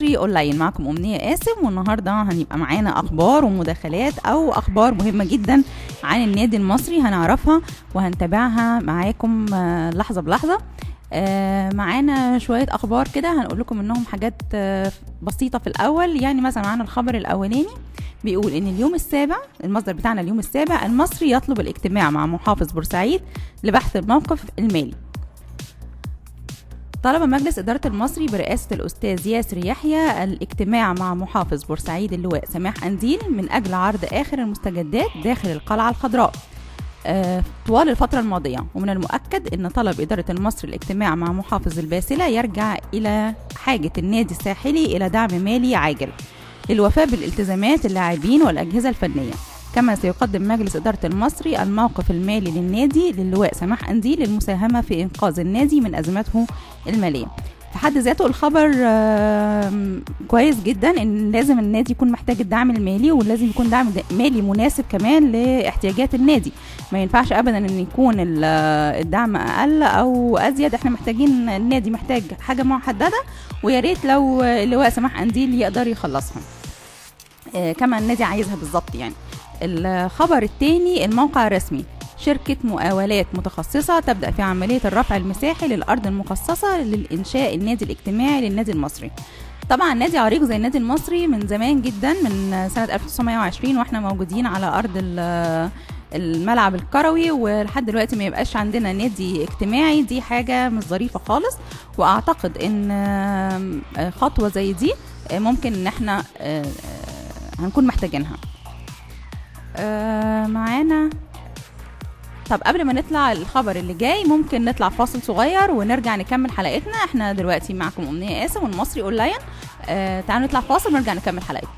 اونلاين. معكم أمنية قاسم، والنهارده هنبقى معانا اخبار ومداخلات او اخبار مهمه جدا عن النادي المصري هنعرفها وهنتابعها معاكم لحظه بلحظه. معانا شويه اخبار كده هنقول لكم منهم حاجات بسيطه في الاول. يعني مثلا معانا الخبر الاولاني بيقول ان اليوم السابع، المصدر بتاعنا اليوم السابع، المصري يطلب الاجتماع مع محافظ بورسعيد لبحث الموقف المالي. طلب مجلس إدارة المصري برئاسة الأستاذ ياسر يحيى الاجتماع مع محافظ بورسعيد اللواء سماح قنديل من أجل عرض آخر المستجدات داخل القلعة الخضراء طوال الفترة الماضية. ومن المؤكد أن طلب إدارة المصري الاجتماع مع محافظ الباسلة يرجع إلى حاجة النادي الساحلي إلى دعم مالي عاجل للوفاء بالالتزامات اللاعبين والأجهزة الفنية. كما سيقدم مجلس إدارة المصري الموقف المالي للنادي للواء سماح قنديل للمساهمة في إنقاذ النادي من أزمته المالية. في حد ذاته الخبر كويس جدا، ان لازم النادي يكون محتاج الدعم المالي، ولازم يكون دعم مالي مناسب كمان لاحتياجات النادي. ما ينفعش ابدا ان يكون الدعم اقل او ازيد. احنا محتاجين، النادي محتاج حاجة محددة، ويا ريت لو اللواء سماح قنديل يقدر يخلصها كما النادي عايزها بالظبط. يعني الخبر الثاني، الموقع الرسمي، شركة مقاولات متخصصة تبدأ في عملية الرفع المساحي للأرض المخصصة للإنشاء النادي الاجتماعي للنادي المصري. طبعا نادي عريق زي النادي المصري من زمان جدا، من سنة 1920 واحنا موجودين على أرض الملعب الكروي، ولحد دلوقتي ما يبقاش عندنا نادي اجتماعي. دي حاجة مش ظريفة خالص، وأعتقد إن خطوة زي دي ممكن إن احنا هنكون محتاجينها معانا. طب قبل ما نطلع الخبر اللي جاي، ممكن نطلع فاصل صغير ونرجع نكمل حلقتنا. احنا دلوقتي معكم أمنية قاسم والمصري اونلاين. تعالوا نطلع فاصل ونرجع نكمل حلقتنا.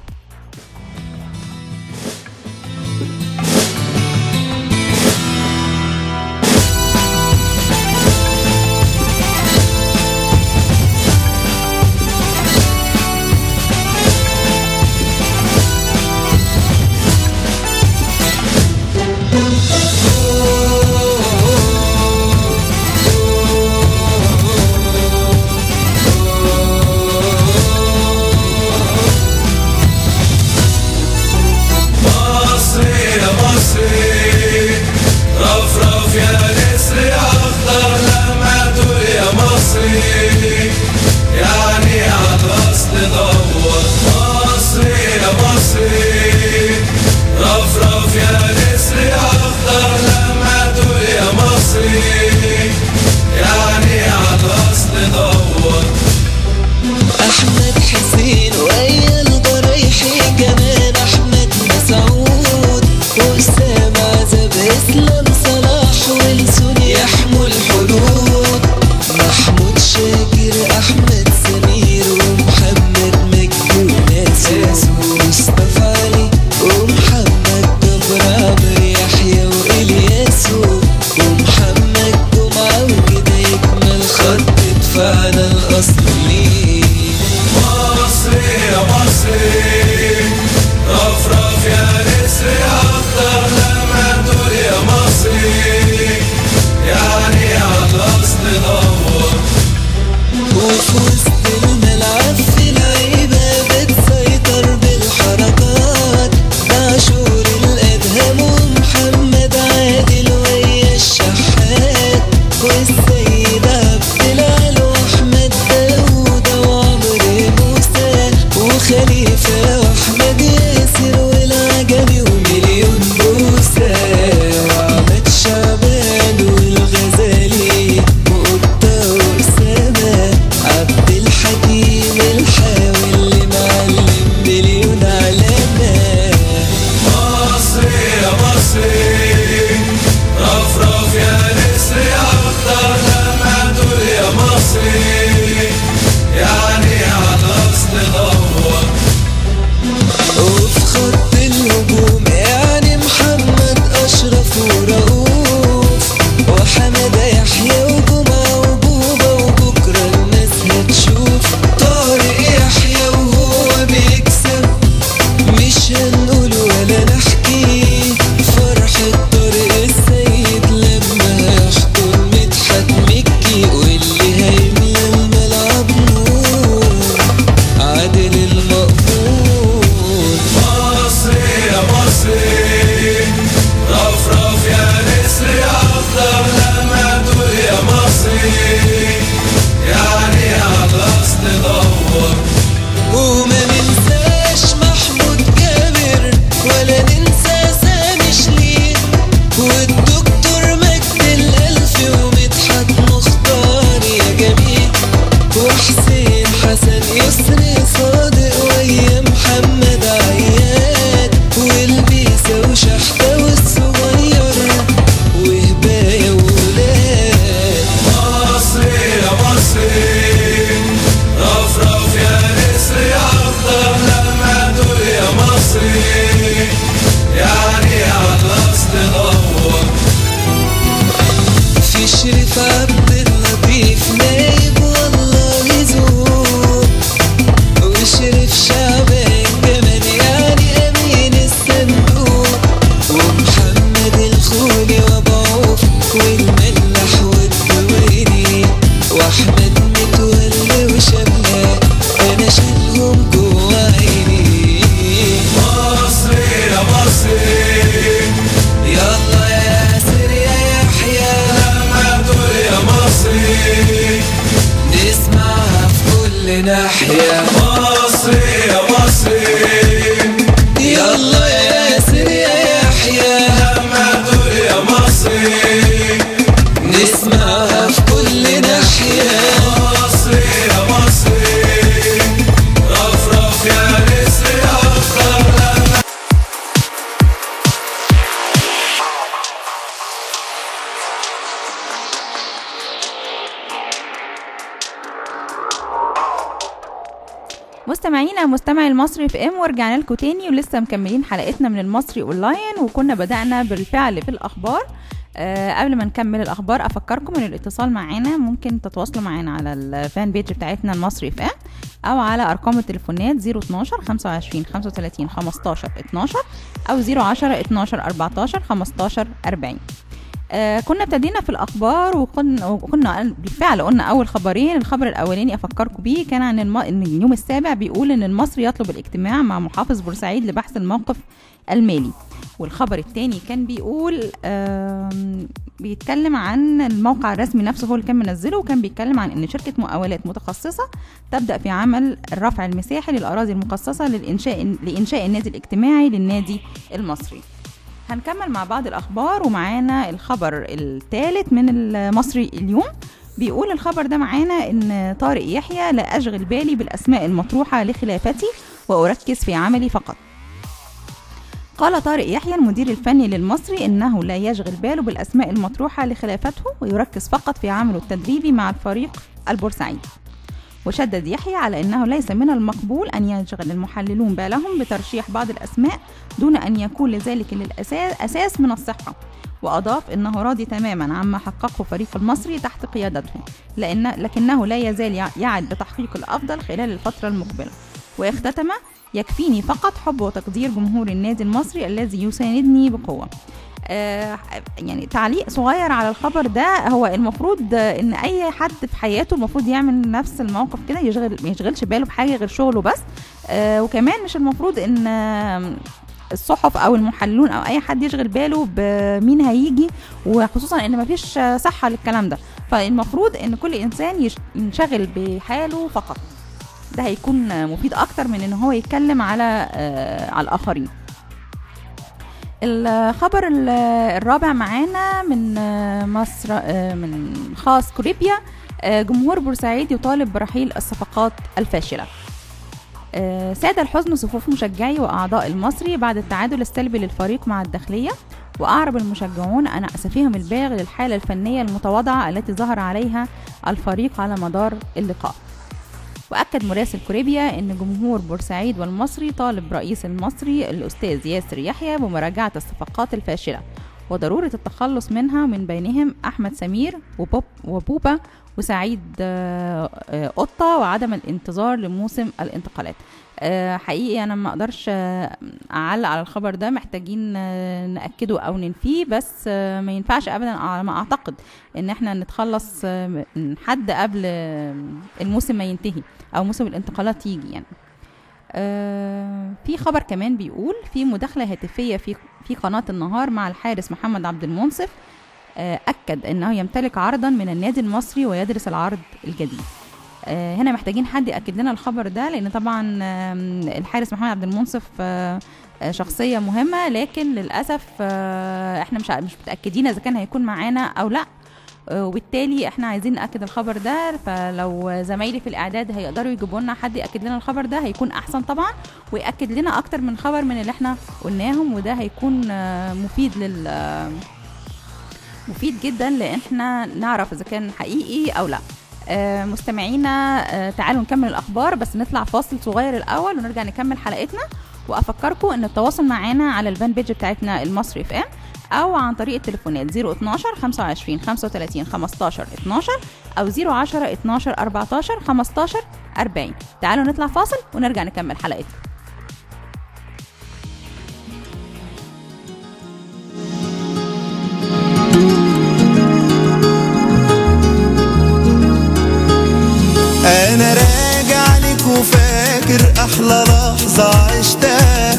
مشرف شعبان كمان يعني أمين الصندوق، ومحمد الخولي وابعوف والملاح والدويني واحمد متولي وشباب انا شايلهم جوا عيني. مصري يا مصري يلا يا ياسر يا يحيى لما تقول يا مصري نسمعها في كل ناحية. مصري يا مصري يلا يا ياسر يا يحيى لما تقول يا مصري نسمعها في كل ناحية. مصري يا مصري رفرف يا نسر أخضر. مستمعينا مستمعي المصري في ام، ورجعنا لكم تاني ولسه مكملين حلقتنا من المصري اونلاين، وكنا بدأنا بالفعل في الاخبار. قبل ما نكمل الاخبار افكركم ان الاتصال معانا ممكن تتواصلوا معانا على الفان بيج بتاعتنا المصري في ام، او على ارقام التليفونات 012 25 35 15 12 او 010 12 14 15 40. كنا ابتدينا في الاخبار وكنا بالفعل قلنا اول خبرين. الخبر الاولاني افكركم بيه كان عن ان اليوم السابع بيقول ان المصري يطلب الاجتماع مع محافظ بورسعيد لبحث الموقف المالي. والخبر الثاني كان بيقول بيتكلم عن الموقع الرسمي نفسه هو اللي كان منزله، وكان بيتكلم عن ان شركة مقاولات متخصصة تبدأ في عمل الرفع المساحي للأراضي المخصصة لإنشاء النادي الاجتماعي للنادي المصري. هنكمل مع بعض الأخبار، ومعانا الخبر الثالث من المصري اليوم. بيقول الخبر ده معانا ان طارق يحيى: لا أشغل بالي بالأسماء المطروحة لخلافتي وأركز في عملي فقط. قال طارق يحيى المدير الفني للمصري انه لا يشغل باله بالاسماء المطروحة لخلافته ويركز فقط في عمله التدريبي مع الفريق البورسعيدي. وشدد يحيى على انه ليس من المقبول ان يشغل المحللون بالهم بترشيح بعض الاسماء دون ان يكون لذلك اساس من الصحة. واضاف انه راضي تماما عما حققه فريق المصري تحت قيادته، لكنه لا يزال يعد بتحقيق الافضل خلال الفترة المقبلة. واختتم: يكفيني فقط حب وتقدير جمهور النادي المصري الذي يساندني بقوة. يعني تعليق صغير على الخبر ده، هو المفروض ان اي حد في حياته المفروض يعمل نفس الموقف كده، ما يشغلش باله بحاجة غير شغله بس. وكمان مش المفروض ان الصحف او المحللون او اي حد يشغل باله بمين هيجي، وخصوصا ان مفيش صحة للكلام ده. فالمفروض ان كل انسان ينشغل بحاله فقط، ده هيكون مفيد اكتر من ان هو يتكلم على الاخرين. الخبر الرابع معانا من مصر، من خاص كوريبيا: جمهور بورسعيد يطالب برحيل الصفقات الفاشلة. ساد الحزن صفوف مشجعي واعضاء المصري بعد التعادل السلبي للفريق مع الداخلية، وأعرب المشجعون عن أسفهم البالغ للحالة الفنية المتواضعة التي ظهر عليها الفريق على مدار اللقاء. وأكد مراسل كوريبيا أن جمهور بورسعيد والمصري طالب رئيس المصري الأستاذ ياسر يحيى بمراجعة الصفقات الفاشلة وضرورة التخلص منها، من بينهم أحمد سمير وبوبا وسعيد قطة، وعدم الانتظار لموسم الانتقالات. حقيقي أنا ما أقدرش أعلق على الخبر ده، محتاجين نأكده أو ننفيه، بس ما ينفعش أبدا على ما أعتقد إن احنا نتخلص من حد قبل الموسم ما ينتهي أو موسم الانتقالات يجي يعني. في خبر كمان بيقول: في مداخلة هاتفية في قناة النهار مع الحارس محمد عبد المنصف، أكد أنه يمتلك عرضا من النادي المصري ويدرس العرض الجديد. هنا محتاجين حد يأكد لنا الخبر ده، لأن طبعا الحارس محمد عبد المنصف شخصية مهمة، لكن للأسف احنا مش متأكدين إذا كان هيكون معانا أو لا، وبالتالي احنا عايزين نأكد الخبر ده. فلو زمايلي في الإعداد هيقدروا يجيبوا لنا حد يأكد لنا الخبر ده هيكون أحسن طبعا، ويأكد لنا أكتر من خبر من اللي احنا قلناهم، وده هيكون مفيد جدا لان احنا نعرف اذا كان حقيقي او لا. مستمعينا تعالوا نكمل الاخبار، بس نطلع فاصل صغير الاول ونرجع نكمل حلقتنا. وافكركم ان التواصل معانا على الفان بيج بتاعتنا المصري في ام، او عن طريق التليفونات 012 25 35 15 12 او 010 12 14 15 40. تعالوا نطلع فاصل ونرجع نكمل حلقتنا. انا راجع لك وفاكر احلى لحظة عشتها،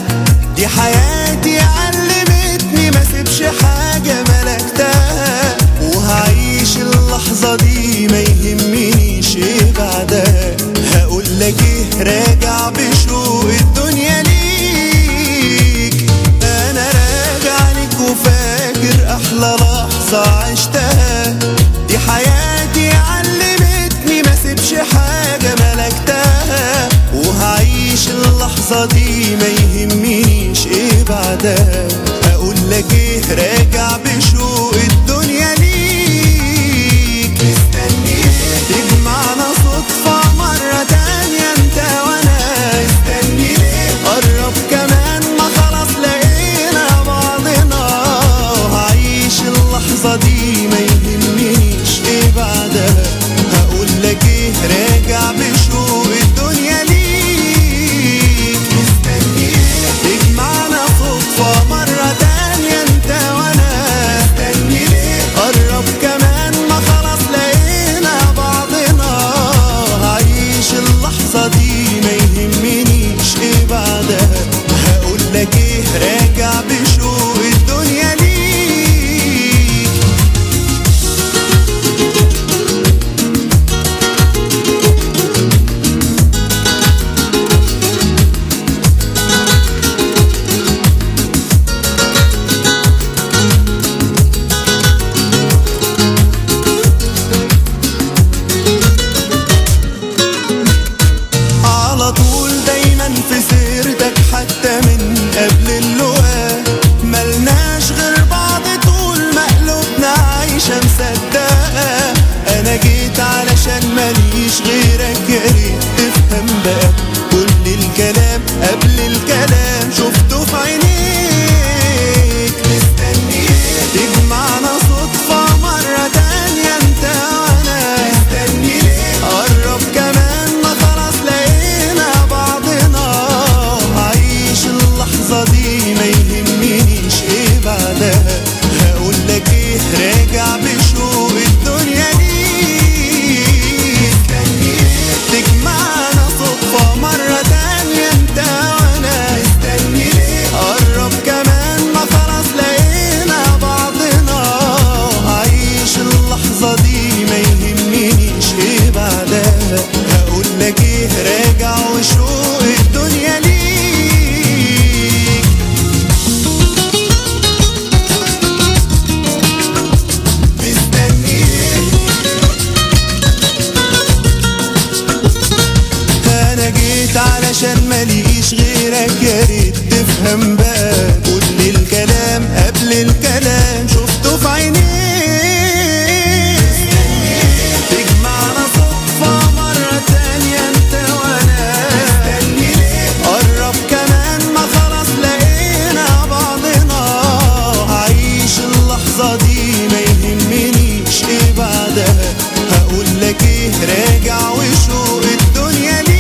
دي حياتي علمتني ما سيبش حاجة ملكتها، وهعيش اللحظة دي ما يهمنيش ايه بعدها. هقول لك ايه راجع بشوق الدنيا ليك، انا راجع لك وفاكر احلى لحظة عشتها، دي حياتي علمتني ما سيبش حاجة ملكتها، وهعيش اللحظة دي ما يهمنيش ايه بعدها. اقول لك ايه راجع بشوق الدنيا ليك، مستني تجمعنا صدفة مرة تانية انت وانا، مستني قرب كمان ما خلاص لقينا بعضنا، وهعيش اللحظة دي ما يهمنيش ايه بعدها. هقول لك ايه راجع بشوق الدنيا ليك، مستني تجمعنا صدفة مرة تانية انت وانا، مستني قرب كمان ما خلاص لقينا بعضنا، هعيش اللحظة دي ما يهمنيش ايه بعدها. هقول لك ايه راجع بشوق الدنيا ليك. على طول دايما في سيرتك حتى من قبل اللقاء، ملناش غير بعض طول ما قلوبنا عايشة مصدقة. انا جيت علشان ماليش غيرك يا ريت تفهم بقى، كل الكلام قبل الكلام شفته في عينيك، مستني تجمعنا صدفة مرة تانية انت وانا، مستني قرب كمان ما خلاص لقينا بعضنا، هعيش اللحظة دي ما يهمنيش ايه بعدها. هقول لك ايه راجع بشوق الدنيا ليك، مستني تجمعنا صدفة مرة تانية انت وانا، مستني قرب كمان ما خلاص لقينا بعضنا، هعيش اللحظة دي ما يهمنيش ايه بعدها. هقول لك ايه راجع وشوق الدنيا ليك. انا جيت علشان ماليش غيرك يا ريت تفهم بقى، كل الكلام قبل الكلام شفته في عينيك، تجمعنا صدفة مرة تانية انت وانا، قرب كمان ما خلاص لقينا بعضنا، هعيش اللحظة دي ما يهمنيش ايه بعدها. هقول لك ايه راجع وشوق الدنيا ليك،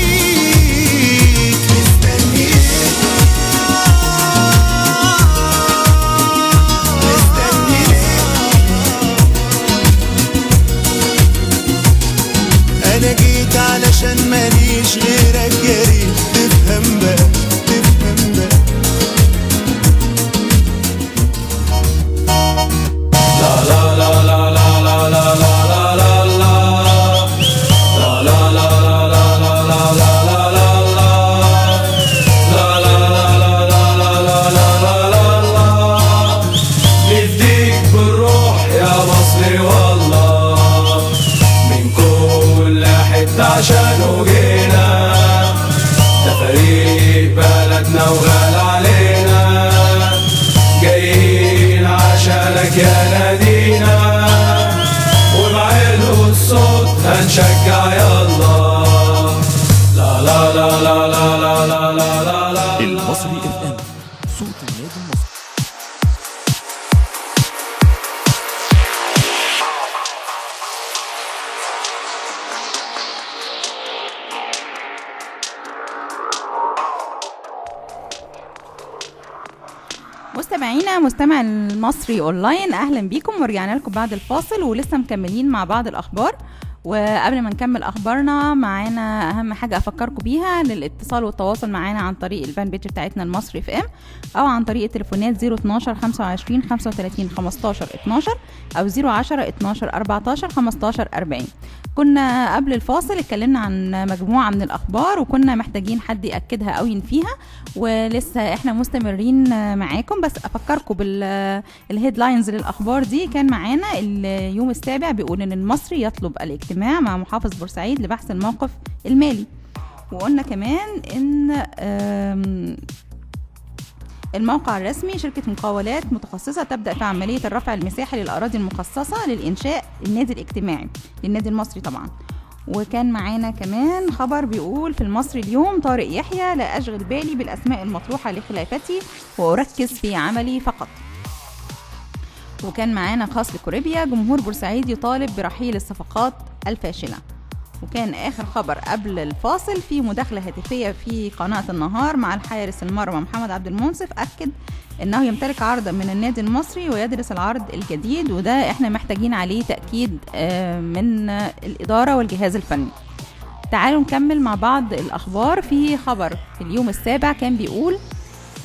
مستني انا جيت علشان ماليش غيرك يا ريت تفهم بقى، تفهم بقى. نفديك بالروح يا مصري والله، من كل حتة عشانه جينا، ده فريق بلدنا وغالى علينا، جايين عشانك يا نادينا، وبعلو الصوت هنشجع يلا. لا لا لا لا لا لا لا لا لا. المصري اف ام، صوت النادي المصري. مستمعينا مستمع المصري اونلاين، اهلا بيكم ورجعنا لكم بعد الفاصل ولسه مكملين مع بعض الاخبار. وقبل ما نكمل اخبارنا معانا اهم حاجه افكركم بيها للاتصال والتواصل معانا عن طريق الفان بيج بتاعتنا المصري اف ام، او عن طريق التليفونات 012 25 35 15 12 او 010 12 14 15 40. كنا قبل الفاصل اتكلمنا عن مجموعه من الاخبار وكنا محتاجين حد ياكدها او ينفيها، ولسه احنا مستمرين معاكم. بس افكركم بالهيدلاينز للاخبار دي. كان معانا اليوم السابع بيقول ان المصري يطلب الاجتماع مع محافظ بورسعيد لبحث الموقف المالي، وقلنا كمان ان الموقع الرسمي شركة مقاولات متخصصة تبدأ في عملية الرفع المساحي للأراضي المخصصة للإنشاء النادي الاجتماعي للنادي المصري طبعا. وكان معانا كمان خبر بيقول في المصري اليوم طارق يحيى لا أشغل بالي بالأسماء المطروحة لخلافتي وأركز في عملي فقط. وكان معانا خاص لكوريبيا جمهور بورسعيد يطالب برحيل الصفقات الفاشلة. وكان آخر خبر قبل الفاصل في مداخلة هاتفية في قناة النهار مع الحارس المرمى محمد عبد المنصف، أكد أنه يمتلك عرضا من النادي المصري ويدرس العرض الجديد، وده احنا محتاجين عليه تأكيد من الإدارة والجهاز الفني. تعالوا نكمل مع بعض الأخبار. في خبر في اليوم السابع كان بيقول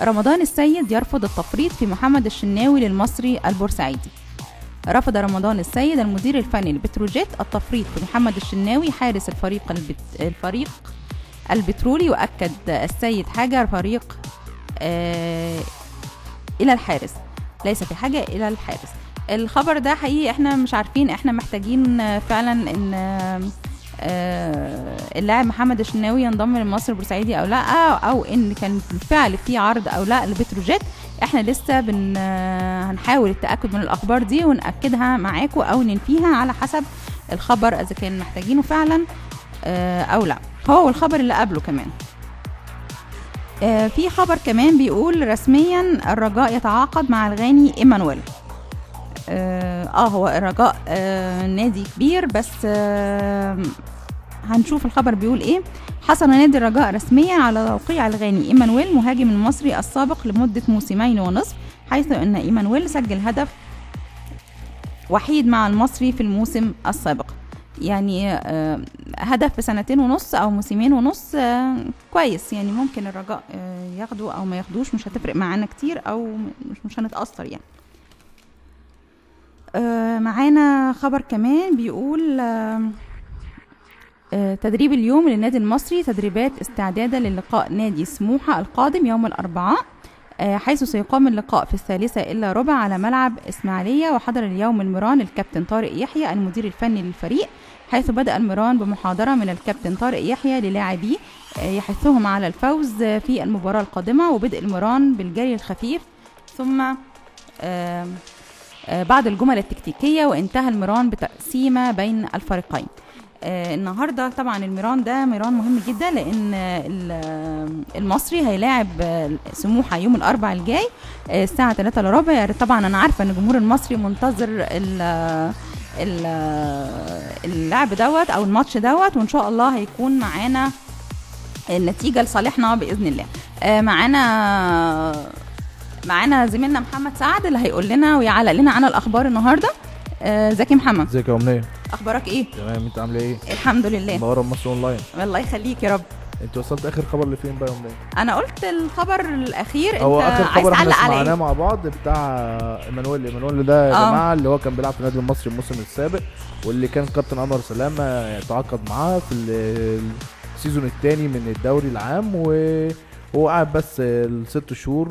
رمضان السيد يرفض التفريط في محمد الشناوي للمصري البورسعيدي. رفض رمضان السيد المدير الفني لبتروجيت التفريط في محمد الشناوي حارس الفريق البترولي، وأكد السيد حاجة فريق إلى الحارس، ليس في حاجة إلى الحارس. الخبر ده حقيقي احنا مش عارفين، احنا محتاجين فعلا ان اللاعب محمد الشناوي ينضم للمصري البورسعيدي او لا، او ان كان بالفعل في عرض او لا لبتروجيت. احنا لسه هنحاول التأكد من الاخبار دي ونأكدها معاكم او ننفيها على حسب الخبر اذا كان محتاجينه فعلا او لا. هو الخبر اللي قبله كمان في خبر كمان بيقول رسميا الرجاء يتعاقد مع الغاني ايمانويل. هو الرجاء نادي كبير، بس هنشوف الخبر بيقول ايه. حصل نادي الرجاء رسميا على توقيع الغاني ايمانويل مهاجم المصري السابق لمدة 2.5 موسمين، حيث ان ايمانويل سجل هدف وحيد مع المصري في الموسم السابق. يعني هدف في 2.5 سنين او 2.5 موسمين، كويس. يعني ممكن الرجاء ياخدوا او ما ياخدوش، مش هتفرق معانا كتير او مش هنتأثر يعني. معانا خبر كمان بيقول تدريب اليوم للنادي المصري تدريبات استعدادا للقاء نادي سموحة القادم يوم الأربعاء، حيث سيقام اللقاء في 3:15 على ملعب إسماعيلية. وحضر اليوم المران الكابتن طارق يحيى المدير الفني للفريق، حيث بدأ المران بمحاضرة من الكابتن طارق يحيى للاعبيه يحثهم على الفوز في المباراة القادمة، وبدء المران بالجري الخفيف ثم بعض الجمل التكتيكية، وانتهى المران بتقسيمة بين الفريقين. النهاردة طبعا الميران ده ميران مهم جدا، لان المصري هيلاعب سموحة يوم الأربعاء الجاي الساعة 3:15. طبعا انا عارفة ان الجمهور المصري منتظر اللعب دوت او الماتش دوت، وان شاء الله هيكون معانا النتيجة لصالحنا بإذن الله. معانا زميلنا محمد سعد اللي هيقول لنا ويعلق لنا عن الأخبار النهاردة. ازيك يا محمد؟ ازيك يا أمنية؟ اخبارك ايه؟ تمام، انت عامله ايه؟ الحمد لله. منوره مصر اونلاين. الله يخليك يا رب. انت وصلت اخر خبر لفين بقى يا أمنية؟ انا قلت الخبر الاخير، هو انت اخر عايز خبر تعلق احنا عليه؟ سمعناه مع بعض بتاع ايمانويل ده يا جماعه، اللي هو كان بيلعب في النادي المصري الموسم السابق، واللي كان كابتن انور سلامه يتعاقد معاه في السيزون الثاني من الدوري العام، وهو قاعد بس ال6 شهور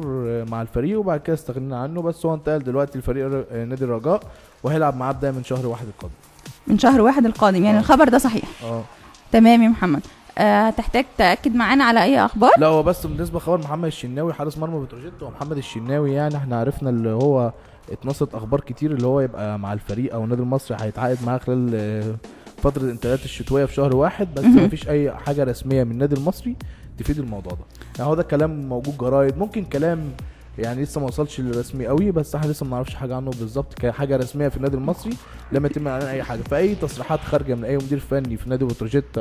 مع الفريق وبعد كده استغنينا عنه. بس هو انتقل دلوقتي لفريق نادي الرجاء وهيلعب معاه بدايه من شهر 1 القادم. من شهر 1 القادم يعني. الخبر ده صحيح؟ تمام يا محمد. تحتاج تأكد معانا على اي اخبار؟ لا، هو بس بالنسبه خبر محمد الشناوي حارس مرمى بتروجيت. ومحمد الشناوي يعني احنا عرفنا اللي هو اتنصت اخبار كتير اللي هو يبقى مع الفريق او النادي المصري هيتعاقد معاه خلال فتره الانتقالات الشتويه في شهر 1، بس مفيش اي حاجه رسميه من النادي المصري تفيد الموضوع ده. يعني هو ده كلام موجود جرايد، ممكن كلام يعني لسه ما وصلش للرسمي قوي، بس احنا لسه ما نعرفش حاجه عنه بالظبط كحاجه رسميه في النادي المصري. لما يتم اعلان اي حاجه، فاي تصريحات خارجه من اي مدير فني في نادي بتروجيت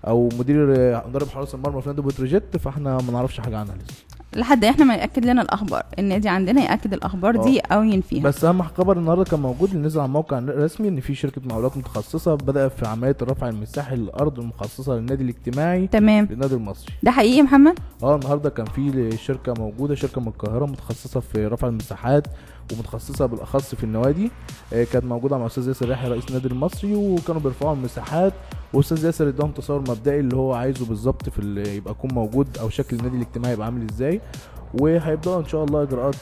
او مدرب حراس المرمى في نادي بتروجيت، فاحنا ما نعرفش حاجه عنها لسه. لحد احنا ما ياكد لنا الاخبار، النادي عندنا ياكد الاخبار دي او ينفيها. بس اهم خبر النهارده كان موجود اللي نزل على الموقع الرسمي ان في شركه مقاولات متخصصه بدات في عمليه الرفع المساحي للارض المخصصه للنادي الاجتماعي تمام للنادي المصري. ده حقيقي يا محمد؟ النهارده كان في شركه موجوده، شركه من القاهره متخصصه في رفع المساحات ومتخصصه بالاخص في النوادي. كانت موجوده مع استاذ ياسر يحيى رئيس النادي المصري، وكانوا بيرفعوا المساحات، واستاذ ياسر اداهم تصور مبدئي اللي هو عايزه بالظبط في اللي يبقى يكون موجود او شكل النادي الاجتماعي يبقى عامل ازاي. وهيبداوا ان شاء الله اجراءات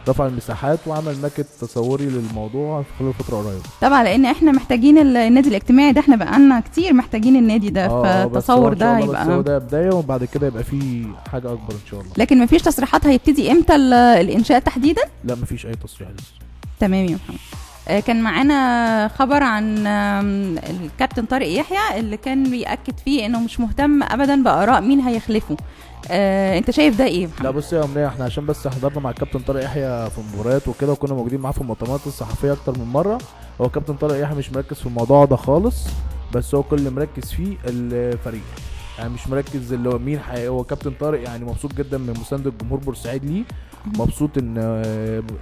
رفع المساحات وعمل ماكت تصوري للموضوع في خلال فتره قريبه. طبعا لان احنا محتاجين النادي الاجتماعي ده، احنا بقالنا كتير محتاجين النادي ده، فالتصور ده هيبقى بس هو ده بدايه، وبعد كده يبقى في حاجه اكبر ان شاء الله. لكن مفيش تصريحات هيبتدي امتى الانشاء تحديدا؟ لا مفيش اي تصريح لسه. تمام يا محمد. كان معانا خبر عن الكابتن طارق يحيى اللي كان بيأكد فيه انه مش مهتم ابدا بآراء مين هيخلفه. انت شايف ده ايه؟ لا بص يا امنيه، احنا عشان بس حضرنا مع الكابتن طارق يحيى في المباريات وكده، وكنا موجودين معاه في المؤتمرات الصحفيه اكتر من مره. هو الكابتن طارق يحيى مش مركز في الموضوع ده خالص، بس هو كل اللي مركز فيه الفريق، يعني مش مركز اللي هو مين هو كابتن طارق يعني مبسوط جدا من مساندة الجمهور بورسعيد ليه، مبسوط ان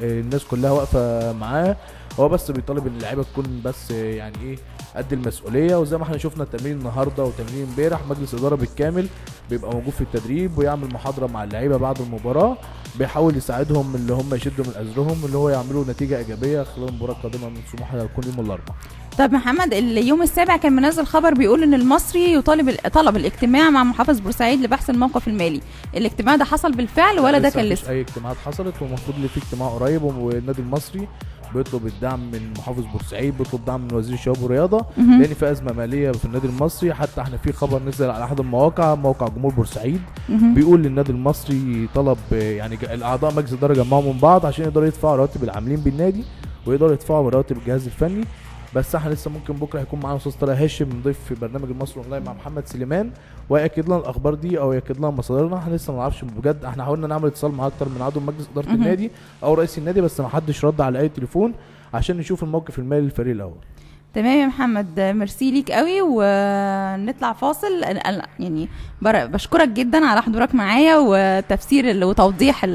الناس كلها واقفه معاه. هو بس بيطالب ان اللعيبه تكون بس يعني ايه قد المسؤوليه، وزي ما احنا شفنا التمرين النهارده وتمرين امبارح مجلس اداره بالكامل بيبقى موجود في التدريب ويعمل محاضره مع اللعيبه بعد المباراه، بيحاول يساعدهم اللي هم يشدوا من ازرهم اللي هو يعملوا نتيجه ايجابيه خلال المباراه القادمه من سموحه هتكون يوم الاربعاء. طب محمد، اليوم السابع كان منزل خبر بيقول ان المصري طلب الاجتماع مع محافظ بورسعيد لبحث الموقف المالي. الاجتماع ده حصل بالفعل ولا ده كان لسه؟ اي اجتماعات حصلت، والمفروض اللي في اجتماع قريب، والنادي المصري بيطلب الدعم من محافظ بورسعيد، بيطلب دعم من وزير الشباب والرياضه، لان في ازمه ماليه في النادي المصري. حتى احنا في خبر نزل على احد المواقع، موقع جمهور بورسعيد، بيقول للنادي المصري طلب يعني الاعضاء مجلس الاداره جمعوا من بعض عشان يقدروا يدفعوا رواتب العاملين بالنادي ويقدروا يدفعوا رواتب الجهاز الفني. بس احنا لسه ممكن بكره هيكون معانا استاذ طارق هاشم ضيف في برنامج المصري اونلاين مع محمد سليمان، ويأكد لنا الاخبار دي او يأكد لنا مصادرنا. احنا لسه ما نعرفش بجد، احنا حاولنا نعمل اتصال مع اكتر من عضو مجلس اداره النادي او رئيس النادي، بس ما حدش رد على اي تليفون عشان نشوف الموقف المالي للفريق الاول. تمام يا محمد، ميرسي ليك قوي، ونطلع فاصل. يعني بشكرك جدا على حضورك معايا وتفسير وتوضيح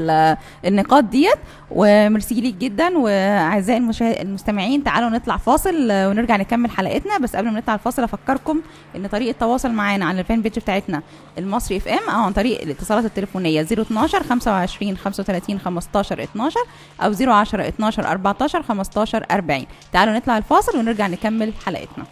النقاط ديت، وميرسي ليك جدا. واعزائي المستمعين تعالوا نطلع فاصل ونرجع نكمل حلقتنا. بس قبل ما نطلع الفاصل افكركم ان طريقه التواصل معانا على الفان بيج بتاعتنا المصري اف ام او عن طريق الاتصالات التليفونيه 012 25 35 15 12 او 010 12 14 15 40. تعالوا نطلع الفاصل ونرجع نكمل حلقتنا.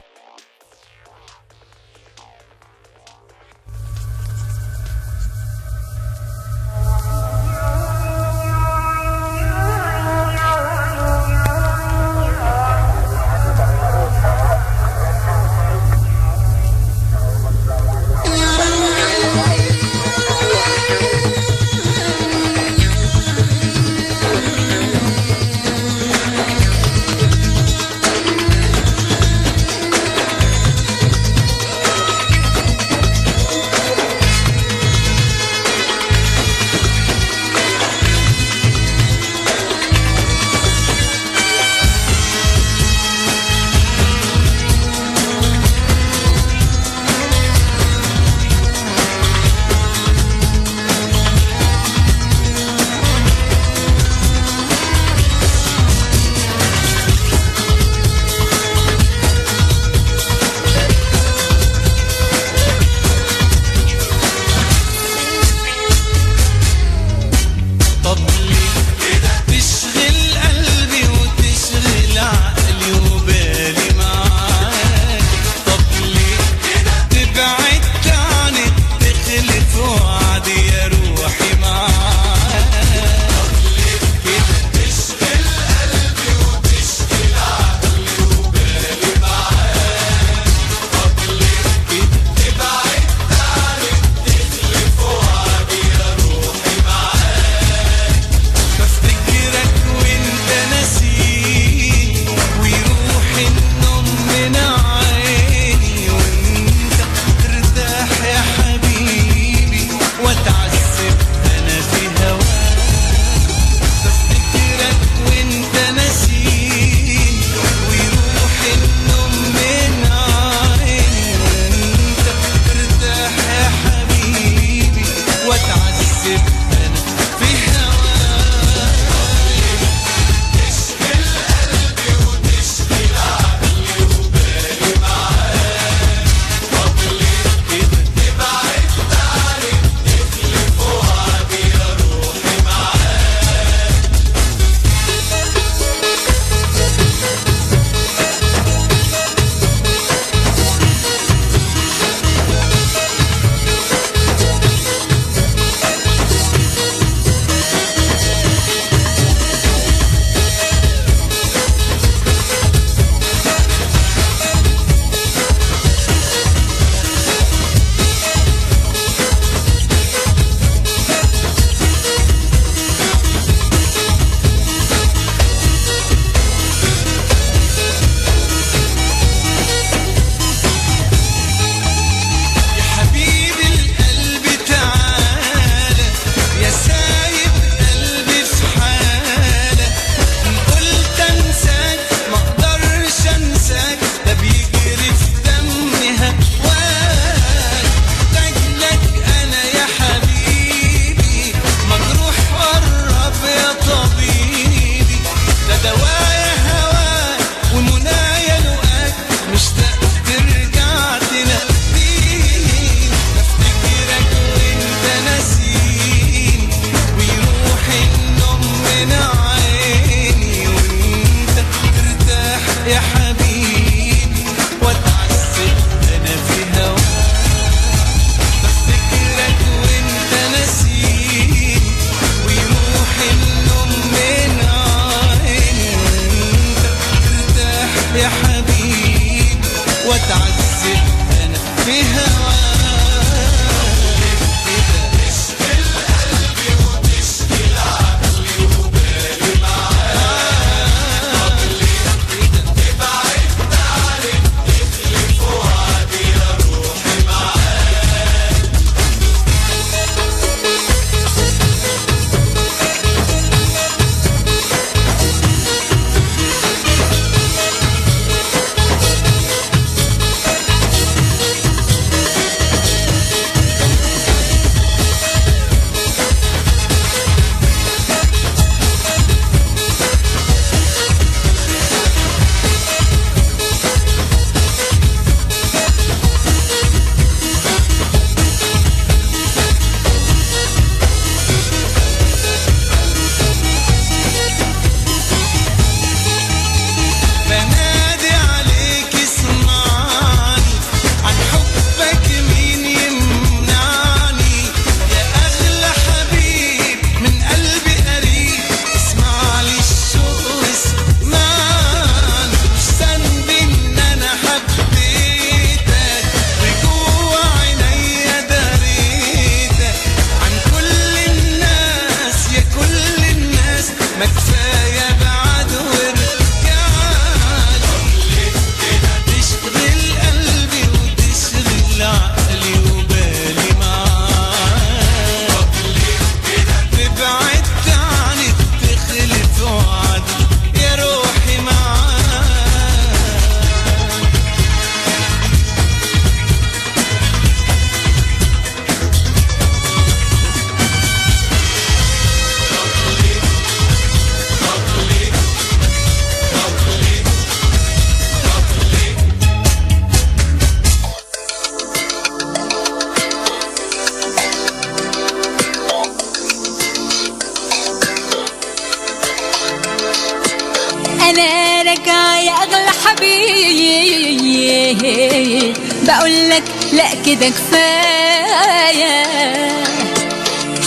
بقولك لا كده كفاية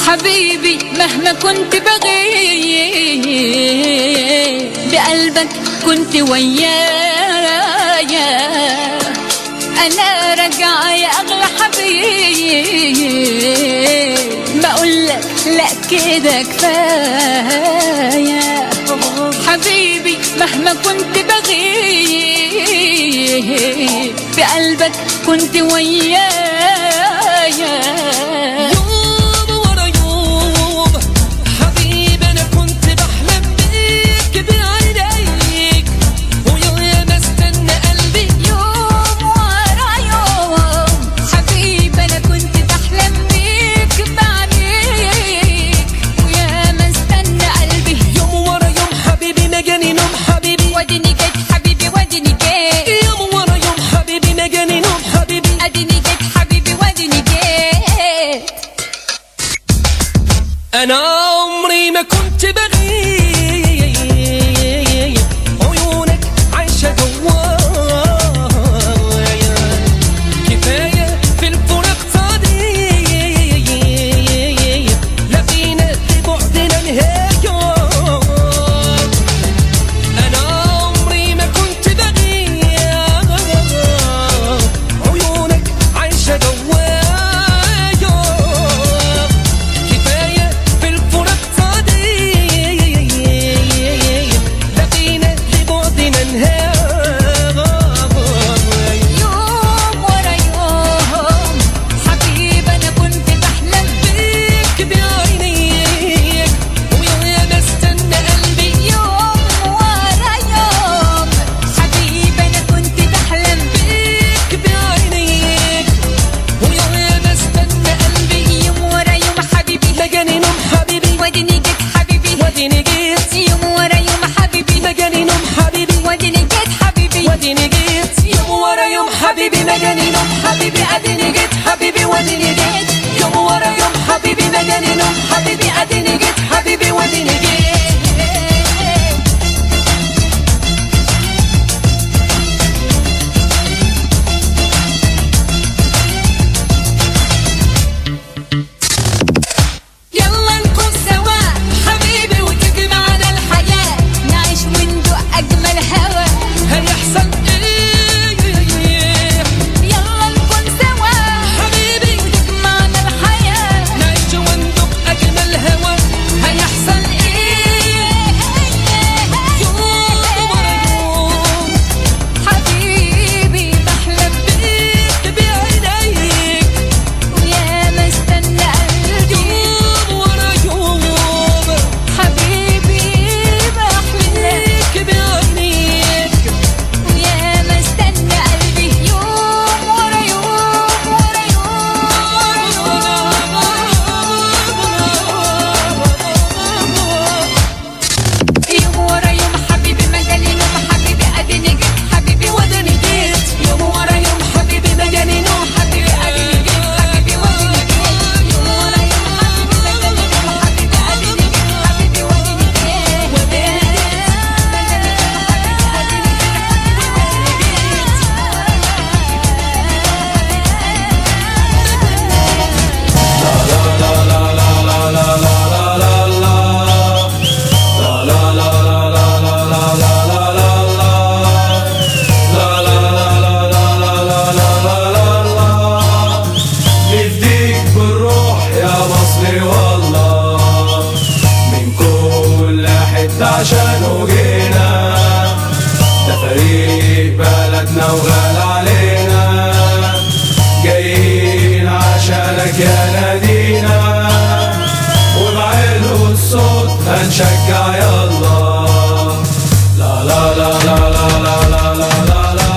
حبيبي، مهما كنت بغيب بقلبك كنت ويايا. أنا راجعة يا أغلى حبيب، بقولك لا كده كفاية حبيبي، مهما كنت بغيب بقلبك كنت ويايا. أنا عمري ما كنت بغيب عيونك عايشة جوايا، كفاية في الفراق صديق لقينا لبعدنا نهاية. أنا عمري ما كنت بغيب عيونك عايشة جوايا، حبيبي مجاني نوم حبيبي اديني جيت حبيبي واديني جيت يوم ورا يوم حبيبي مجاني نوم حبيبي اديني جيت حبيبي واديني جيت. عشانه جينا ده فريق بلدنا وغالى علينا، جايين عشانك يا نادينا وبعلو الصوت هنشجع يلا. لا لا لا لا لا لا لا لا لا لا.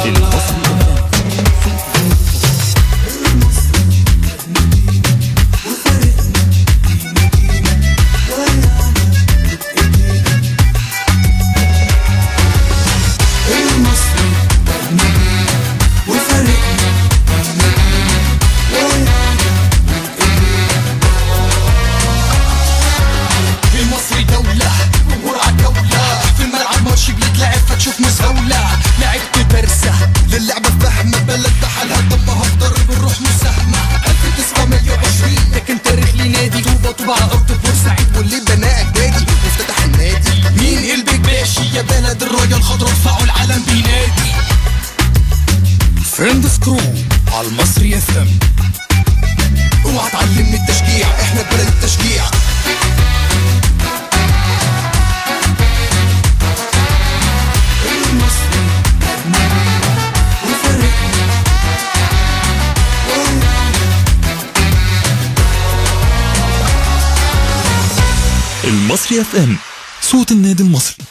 المصري اف ام، صوت النادي المصري.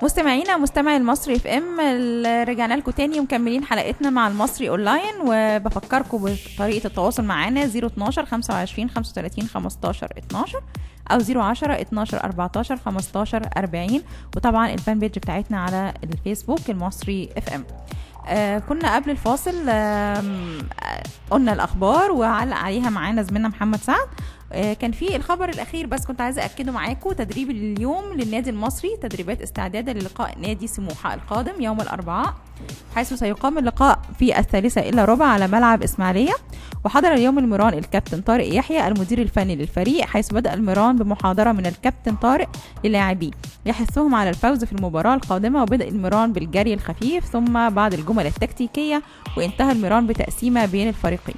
مستمعي المصري اف ام، رجعنا لكم تاني ومكملين حلقتنا مع المصري اونلاين، وبفكركم بطريقه التواصل معانا 012 25 35 15 12 او 010 12 14 15 40، وطبعا الفان بيج بتاعتنا على الفيسبوك المصري اف ام. كنا قبل الفاصل قلنا الاخبار وعلق عليها معانا زميلنا محمد سعد. كان في الخبر الاخير بس كنت عايزه اكده معاكم، تدريب اليوم للنادي المصري، تدريبات استعدادا للقاء نادي سموحه القادم يوم الاربعاء، حيث سيقام اللقاء في 1:03 على ملعب اسماعيليه. وحضر اليوم المران الكابتن طارق يحيى المدير الفني للفريق، حيث بدأ المران بمحاضره من الكابتن طارق للاعبيه يحثهم على الفوز في المباراه القادمه، وبدأ المران بالجري الخفيف ثم بعض الجمل التكتيكيه، وانتهى المران بتقسيمه بين الفريقين.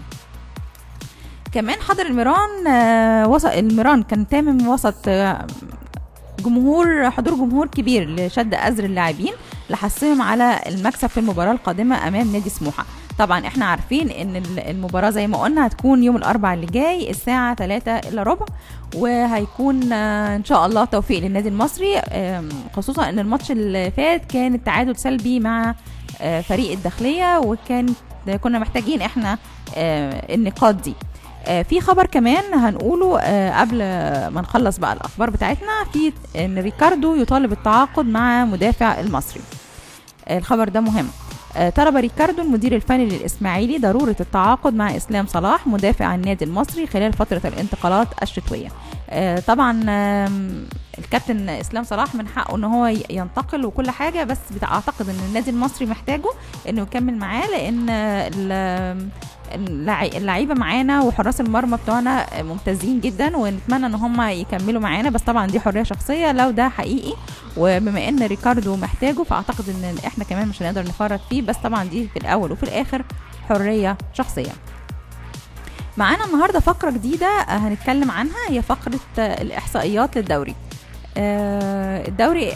كمان حضر المران كان تامم وسط حضور جمهور كبير لشد أزر اللاعبين لحثهم على المكسب في المباراة القادمة أمام نادي سموحة. طبعا احنا عارفين ان المباراة زي ما قلنا هتكون يوم الأربعاء اللي جاي الساعة 3:15، وهيكون ان شاء الله توفيق للنادي المصري، خصوصا ان الماتش اللي فات كان التعادل سلبي مع فريق الداخلية، كنا محتاجين احنا النقاط دي. في خبر كمان هنقوله قبل ما نخلص بقى الأخبار بتاعتنا، في ان ريكاردو يطالب التعاقد مع مدافع المصري. الخبر ده مهم. طلب ريكاردو المدير الفني للإسماعيلي ضرورة التعاقد مع إسلام صلاح مدافع النادي المصري خلال فترة الانتقالات الشتوية. طبعا الكابتن إسلام صلاح من حقه ان هو ينتقل وكل حاجة، بس اعتقد ان النادي المصري محتاجه انه يكمل معاه، لان اللعيبه معانا وحراس المرمى بتوعنا ممتازين جدا، ونتمنى ان هم يكملوا معانا، بس طبعا دي حريه شخصيه لو ده حقيقي. وبما ان ريكاردو محتاجه فاعتقد ان احنا كمان مش هنقدر نفرط فيه، بس طبعا دي في الاول وفي الاخر حريه شخصيه. معانا النهارده فقره جديده هنتكلم عنها، هي فقره الاحصائيات للدوري. الدوري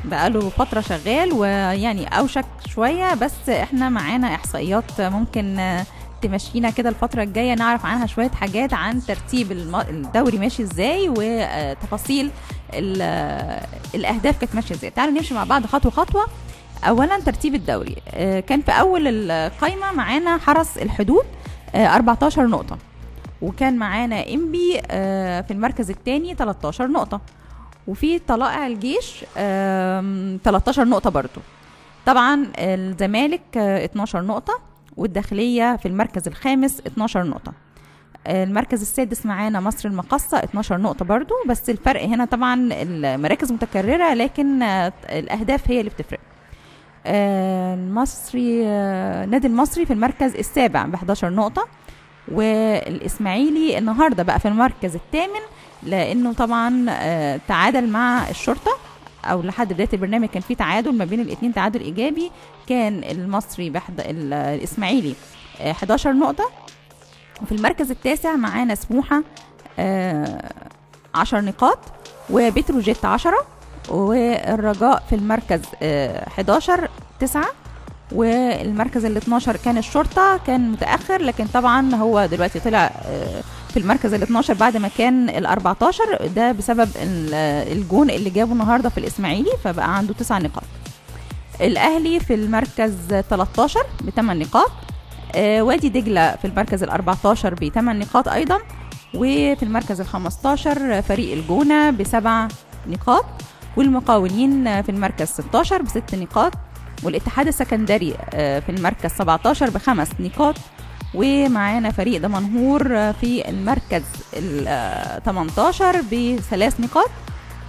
بقاله فتره شغال ويعني اوشك شويه، بس احنا معانا احصائيات ممكن تمشينا كده الفترة الجاية، نعرف عنها شوية حاجات عن ترتيب الدوري ماشي ازاي، وتفاصيل الأهداف كانت ماشية ازاي. تعالوا نمشي مع بعض خطوة خطوة. أولا ترتيب الدوري، كان في أول القائمة معانا حرس الحدود 14 نقطة، وكان معانا إنبي في المركز الثاني 13 نقطة، وفي طلائع الجيش 13 نقطة برضو. طبعا الزمالك 12 نقطة، والداخلية في المركز الخامس 12 نقطة. المركز السادس معانا مصر المقصة 12 نقطة برضو، بس الفرق هنا طبعا المراكز متكررة لكن الأهداف هي اللي بتفرق. نادي المصري في المركز السابع ب11 نقطة، والإسماعيلي النهاردة بقى في المركز الثامن، لأنه طبعا تعادل مع الشرطة، او لحد بدايه البرنامج كان في تعادل ما بين الاثنين، تعادل ايجابي. كان المصري الاسماعيلي 11 نقطه، وفي المركز التاسع معانا سموحه 10 نقاط، وبتروجيت 10، والرجاء في المركز 11 9، والمركز ال 12 كان الشرطه، كان متاخر لكن طبعا هو دلوقتي طلع في المركز ال 12 بعد ما كان ال 14، ده بسبب الجون اللي جابه النهارده في الاسماعيلي، فبقى عنده 9 نقاط. الاهلي في المركز 13 ب8 نقاط، وادي دجله في المركز ال 14 ب8 نقاط ايضا، وفي المركز ال 15 فريق الجونه ب7 نقاط، والمقاولين في المركز 16 ب6 نقاط، والاتحاد السكندري في المركز 17 ب5 نقاط، ومعانا فريق دمنهور في المركز ال 18 ب3 نقاط،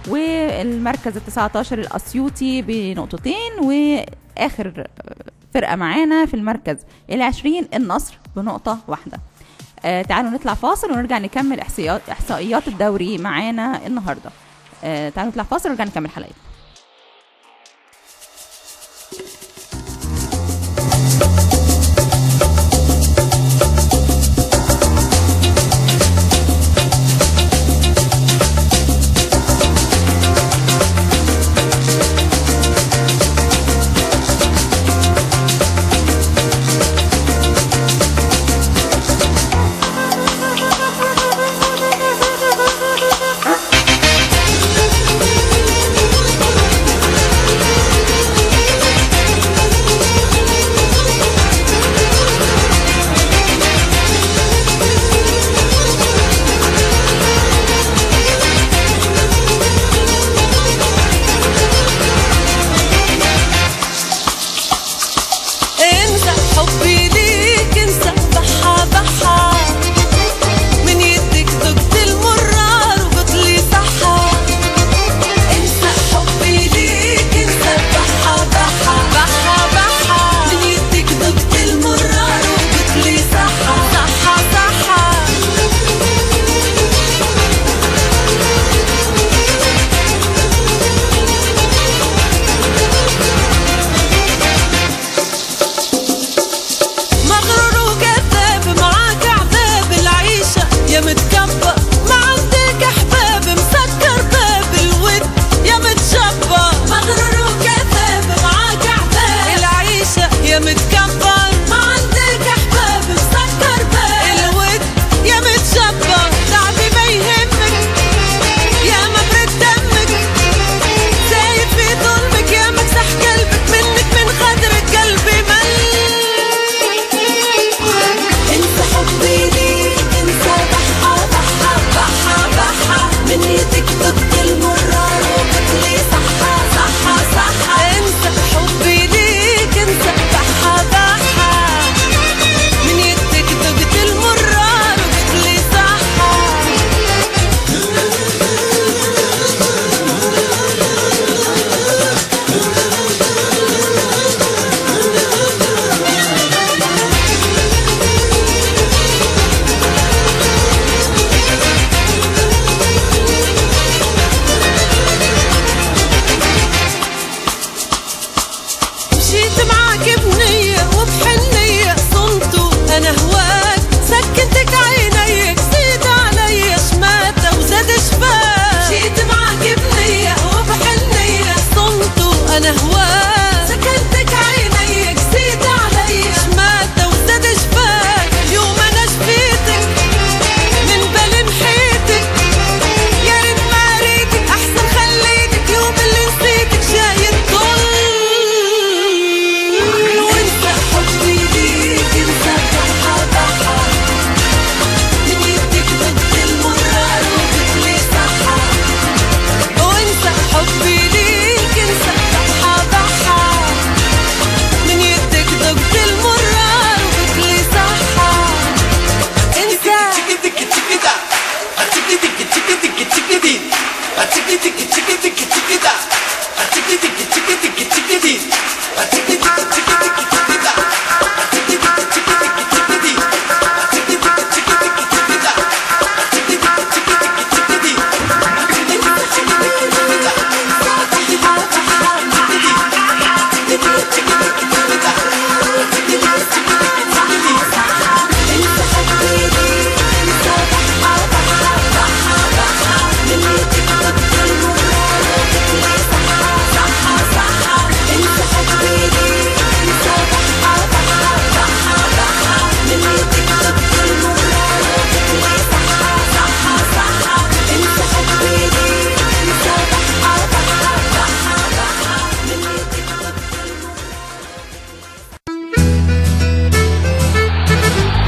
والمركز ال 19 الأسيوطي بنقطتين، وآخر فرقة معانا في المركز ال 20 النصر بنقطة واحدة. تعالوا نطلع فاصل ونرجع نكمل إحصائيات الدوري معانا النهاردة. تعالوا نطلع فاصل ونرجع نكمل حلقتنا.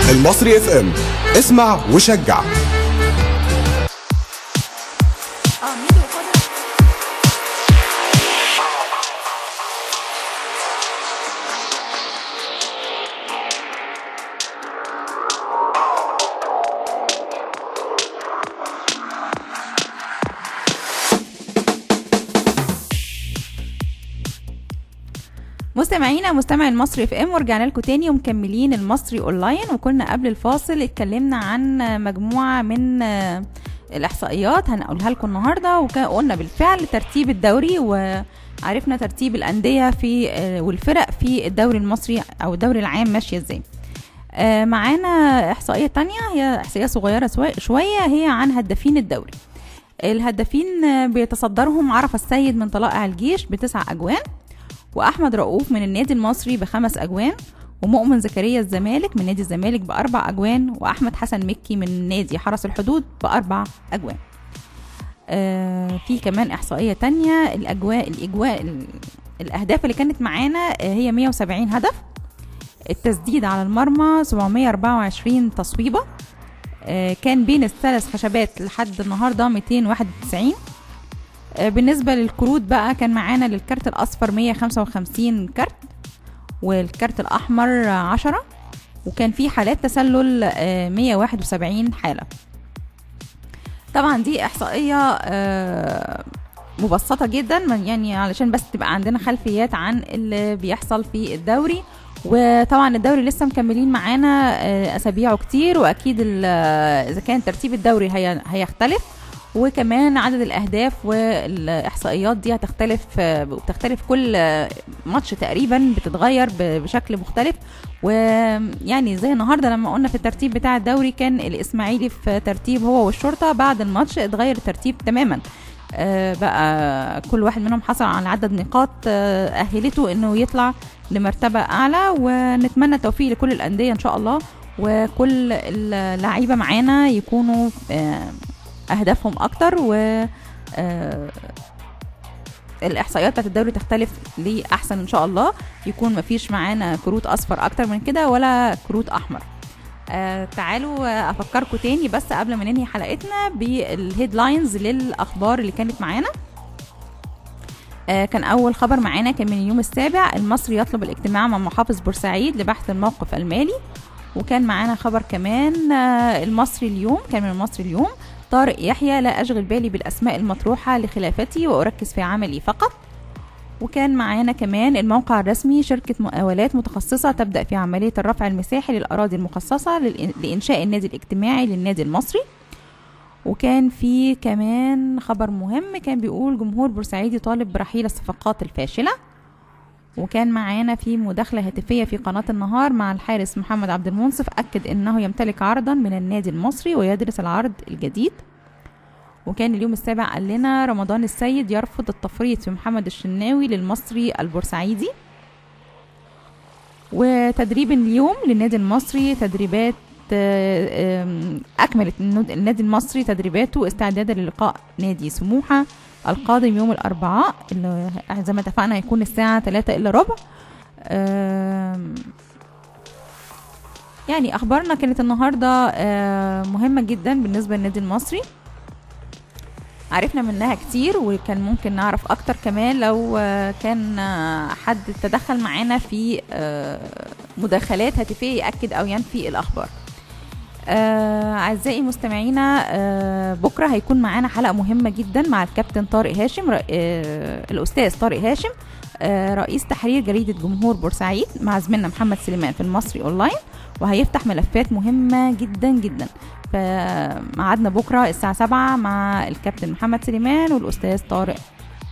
المصري اف ام، اسمع وشجع. مستمعي المصري اف ام، ورجعنا لكم تاني ومكملين المصري اونلاين. وكنا قبل الفاصل اتكلمنا عن مجموعه من الاحصائيات هنقولها لكم النهارده، وقلنا بالفعل ترتيب الدوري وعرفنا ترتيب الانديه في والفرق في الدوري المصري او الدوري العام ماشيه ازاي. معانا احصائيه تانية، هي احصائيه صغيره شويه، هي عن هدافين الدوري. الهدافين بيتصدرهم عرفة السيد من طلائع الجيش ب9 أجوان، واحمد رؤوف من النادي المصري ب5 أجوان، ومؤمن زكريا الزمالك من نادي الزمالك ب4 أجوان، واحمد حسن مكي من نادي حرس الحدود ب4 أجوان. في كمان احصائيه تانية، الاهداف اللي كانت معانا هي 170 هدف، التسديد على المرمى 724 تصويبه، كان بين الثلاث خشبات لحد النهارده 291. بالنسبة للكروت بقى كان معانا للكارت الأصفر 155 كارت، والكارت الأحمر 10، وكان في حالات تسلل 171 حالة. طبعا دي إحصائية مبسطة جدا، يعني علشان بس تبقى عندنا خلفيات عن اللي بيحصل في الدوري. وطبعا الدوري لسه مكملين معانا أسابيعه كتير، وأكيد إذا كان ترتيب الدوري هيختلف، وكمان عدد الأهداف والإحصائيات دي بتختلف كل ماتش تقريبا، بتتغير بشكل مختلف. ويعني زي النهاردة لما قلنا في الترتيب بتاع الدوري كان الإسماعيلي في ترتيب هو والشرطة، بعد الماتش اتغير الترتيب تماما، بقى كل واحد منهم حصل على عدد نقاط أهلته إنه يطلع لمرتبة أعلى. ونتمنى التوفيق لكل الأندية إن شاء الله، وكل اللعيبة معانا يكونوا أهدافهم أكتر، و الإحصائيات بتاعت الدوري تختلف لأحسن إن شاء الله، يكون مفيش معانا كروت أصفر أكتر من كده ولا كروت أحمر. تعالوا أفكركم تاني بس قبل ما ننهي حلقتنا بالهيدلاينز للأخبار اللي كانت معانا. كان أول خبر معانا كان من اليوم السابع، المصري يطلب الاجتماع مع محافظ بورسعيد لبحث الموقف المالي. وكان معانا خبر كمان المصري اليوم، كان من المصري اليوم، طارق يحيى لا أشغل بالي بالأسماء المطروحة لخلافتي وأركز في عملي فقط. وكان معانا كمان الموقع الرسمي، شركة مقاولات متخصصة تبدأ في عملية الرفع المساحي للأراضي المخصصة لإنشاء النادي الاجتماعي للنادي المصري. وكان في كمان خبر مهم كان بيقول جمهور بورسعيد يطالب برحيل الصفقات الفاشلة. وكان معانا في مداخلة هاتفية في قناة النهار مع الحارس محمد عبد المنصف، أكد أنه يمتلك عرضا من النادي المصري ويدرس العرض الجديد. وكان اليوم السابع قال لنا رمضان السيد يرفض التفريط في محمد الشناوي للمصري البورسعيدي. وتدريب اليوم للنادي المصري، تدريبات أكملت النادي المصري تدريباته استعدادا للقاء نادي سموحة القادم يوم الأربعاء، اللي زي ما اتفقنا هيكون الساعة 3:15. يعني أخبارنا كانت النهاردة مهمة جدا بالنسبة للنادي المصري، عرفنا منها كتير، وكان ممكن نعرف أكتر كمان لو كان حد تدخل معانا في مداخلات هاتفية يأكد أو ينفي الأخبار. أعزائي مستمعينا، بكرة هيكون معانا حلقة مهمة جدا مع الكابتن طارق هاشم، الأستاذ طارق هاشم، رئيس تحرير جريدة جمهور بورسعيد، مع زميلنا محمد سليمان في المصري أونلاين، وهيفتح ملفات مهمة جدا جدا. فمعادنا بكرة الساعة 7 مع الكابتن محمد سليمان والأستاذ طارق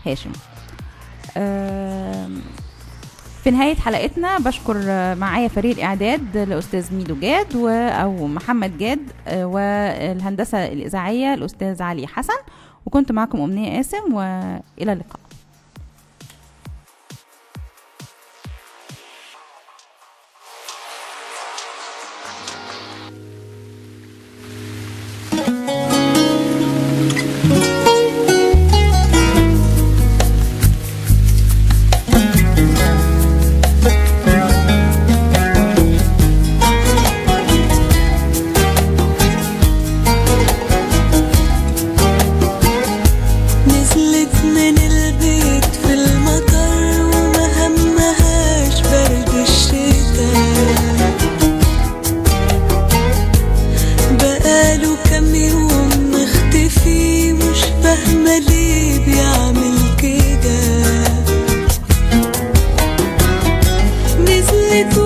هاشم. في نهاية حلقتنا بشكر معايا فريق الإعداد الأستاذ ميدو جاد أو محمد جاد، والهندسة الإذاعية الأستاذ علي حسن، وكنت معكم أمنية قاسم، وإلى اللقاء. نزلت